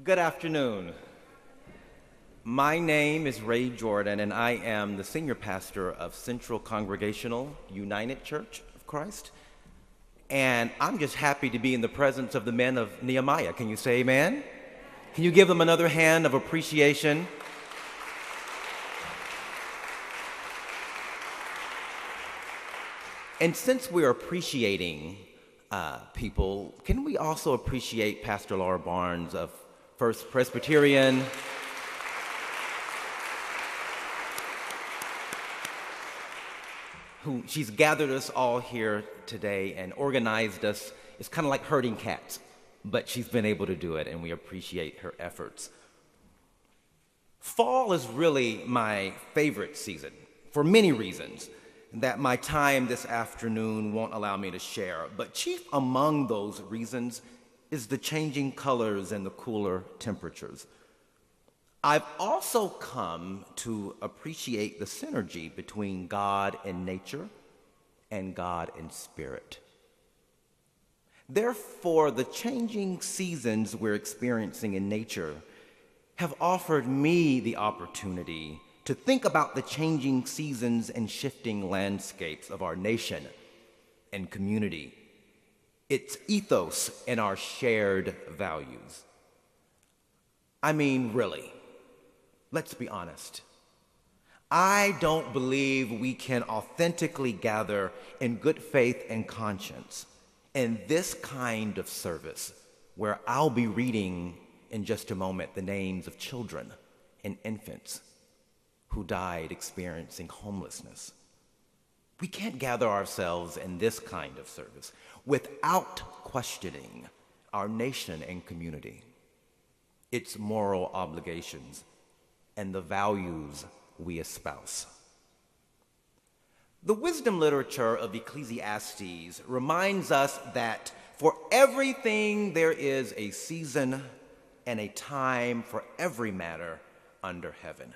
Good afternoon. My name is Ray Jordan, and I am the senior pastor of Central Congregational United Church of Christ. And I'm just happy to be in the presence of the men of Nehemiah. Can you say amen? Can you give them another hand of appreciation? And since we're appreciating people, can we also appreciate Pastor Laura Barnes of First Presbyterian? She's gathered us all here today and organized us. It's kind of like herding cats, but she's been able to do it, and we appreciate her efforts. Fall is really my favorite season for many reasons that my time this afternoon won't allow me to share. But chief among those reasons is the changing colors and the cooler temperatures. I've also come to appreciate the synergy between God and nature and God and spirit. Therefore, the changing seasons we're experiencing in nature have offered me the opportunity to think about the changing seasons and shifting landscapes of our nation and community, its ethos and our shared values. I mean, really. Let's be honest. I don't believe we can authentically gather in good faith and conscience in this kind of service where I'll be reading in just a moment the names of children and infants who died experiencing homelessness. We can't gather ourselves in this kind of service without questioning our nation and community, its moral obligations, and the values we espouse. The wisdom literature of Ecclesiastes reminds us that for everything there is a season and a time for every matter under heaven.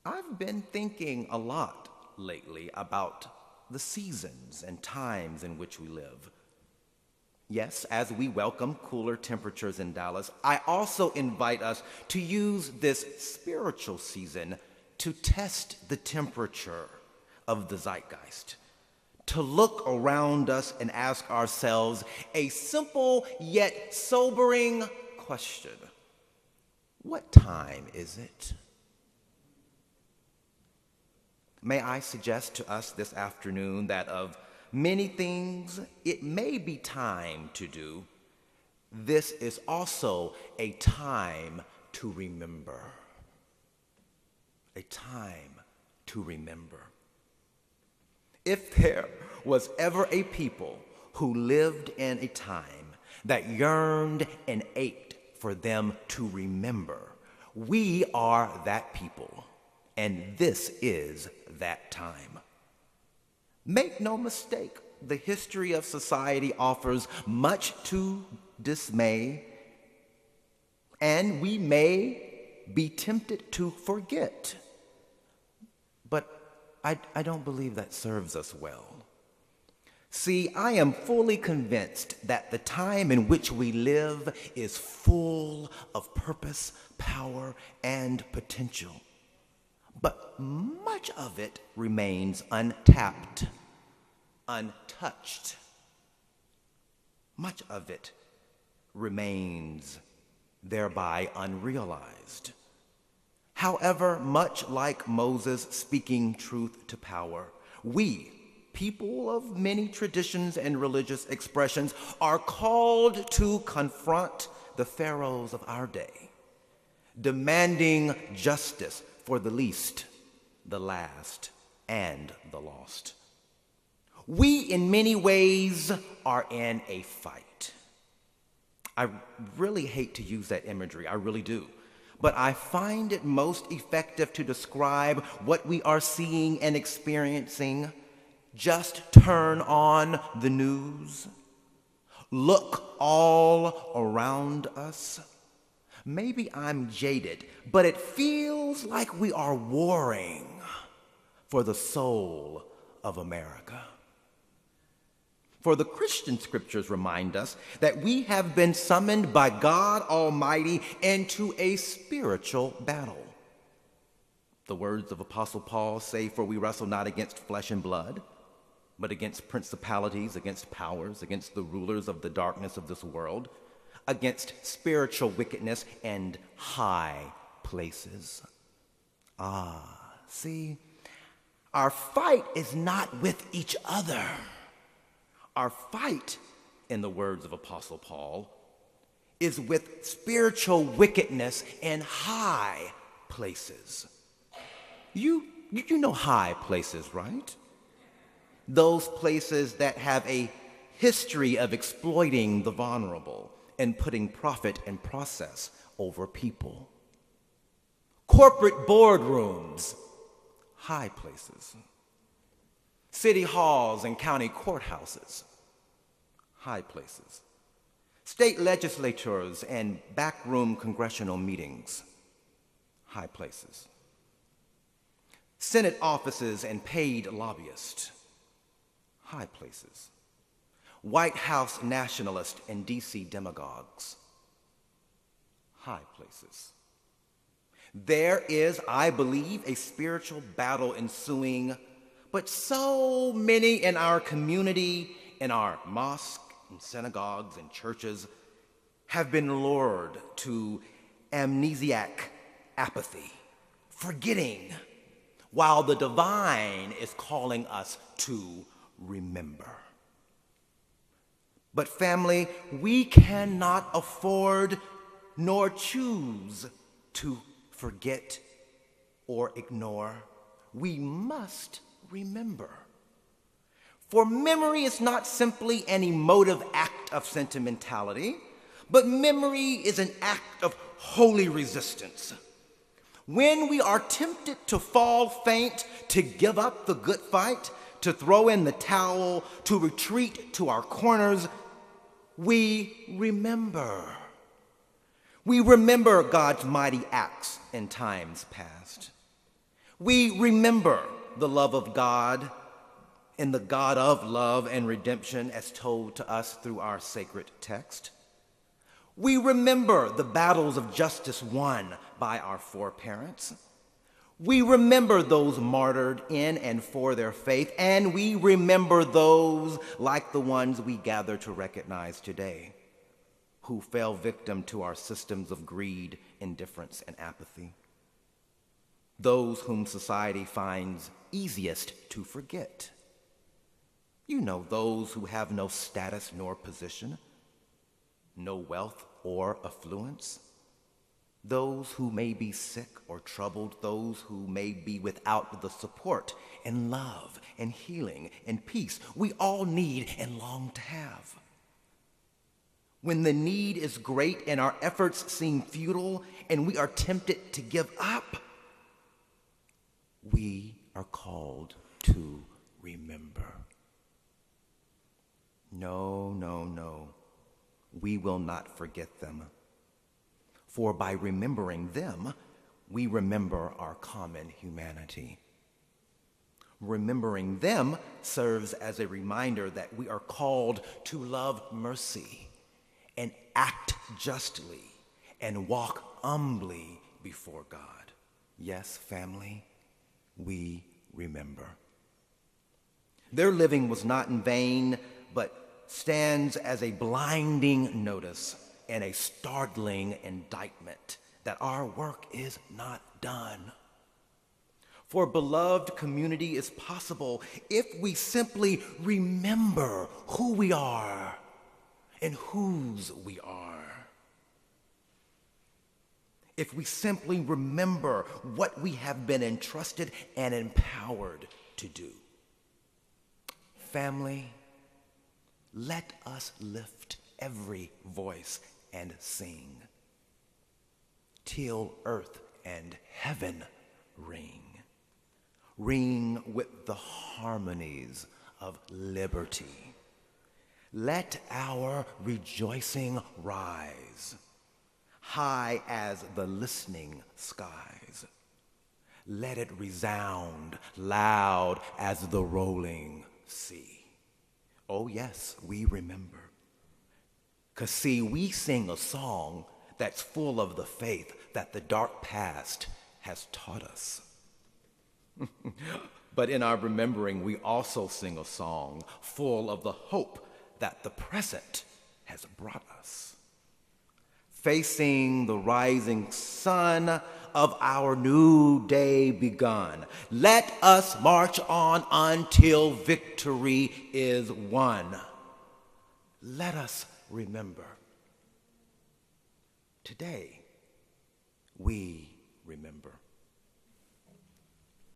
I've been thinking a lot lately about the seasons and times in which we live. Yes, as we welcome cooler temperatures in Dallas, I also invite us to use this spiritual season to test the temperature of the zeitgeist, to look around us and ask ourselves a simple yet sobering question. What time is it? May I suggest to us this afternoon that of many things it may be time to do, this is also a time to remember. A time to remember. If there was ever a people who lived in a time that yearned and ached for them to remember, we are that people, and this is that time. Make no mistake, the history of society offers much to dismay, and we may be tempted to forget. But I don't believe that serves us well. See, I am fully convinced that the time in which we live is full of purpose, power, and potential. But much of it remains untapped, untouched. Much of it remains thereby unrealized. However, much like Moses speaking truth to power, we, people of many traditions and religious expressions, are called to confront the pharaohs of our day, demanding justice for the least, the last, and the lost. We, in many ways, are in a fight. I really hate to use that imagery, I really do. But I find it most effective to describe what we are seeing and experiencing. Just turn on the news. Look all around us. Maybe I'm jaded, but it feels like we are warring for the soul of America. For the Christian scriptures remind us that we have been summoned by God Almighty into a spiritual battle. The words of Apostle Paul say, "For we wrestle not against flesh and blood, but against principalities, against powers, against the rulers of the darkness of this world, against spiritual wickedness and high places." See, our fight is not with each other. Our fight, in the words of Apostle Paul, is with spiritual wickedness in high places. You know high places, right? Those places that have a history of exploiting the vulnerable and putting profit and process over people. Corporate boardrooms, high places. City halls and county courthouses, high places. State legislatures and backroom congressional meetings, high places. Senate offices and paid lobbyists, high places. White House nationalists and DC demagogues, high places. There is, I believe, a spiritual battle ensuing, but so many in our community, in our mosques and synagogues and churches, have been lured to amnesiac apathy, forgetting, while the divine is calling us to remember. But family, we cannot afford nor choose to forget or ignore. We must remember. For memory is not simply an emotive act of sentimentality, but memory is an act of holy resistance. When we are tempted to fall faint, to give up the good fight, to throw in the towel, to retreat to our corners, we remember. We remember God's mighty acts in times past. We remember the love of God and the God of love and redemption as told to us through our sacred text. We remember the battles of justice won by our foreparents. We remember those martyred in and for their faith, and we remember those like the ones we gather to recognize today, who fell victim to our systems of greed, indifference, and apathy. Those whom society finds easiest to forget. You know, those who have no status nor position, no wealth or affluence. Those who may be sick or troubled, those who may be without the support and love and healing and peace we all need and long to have. When the need is great and our efforts seem futile and we are tempted to give up, we are called to remember. No, no, no. We will not forget them. For by remembering them, we remember our common humanity. Remembering them serves as a reminder that we are called to love mercy and act justly and walk humbly before God. Yes, family, we remember. Their living was not in vain, but stands as a blinding notice and a startling indictment that our work is not done. For beloved community is possible if we simply remember who we are and whose we are. If we simply remember what we have been entrusted and empowered to do. Family, let us lift every voice and sing till earth and heaven ring. Ring with the harmonies of liberty. Let our rejoicing rise high as the listening skies. Let it resound loud as the rolling sea. Oh, yes, we remember. 'Cause see, we sing a song that's full of the faith that the dark past has taught us. But in our remembering, we also sing a song full of the hope that the present has brought us. Facing the rising sun of our new day begun, let us march on until victory is won. Let us remember. Today, we remember.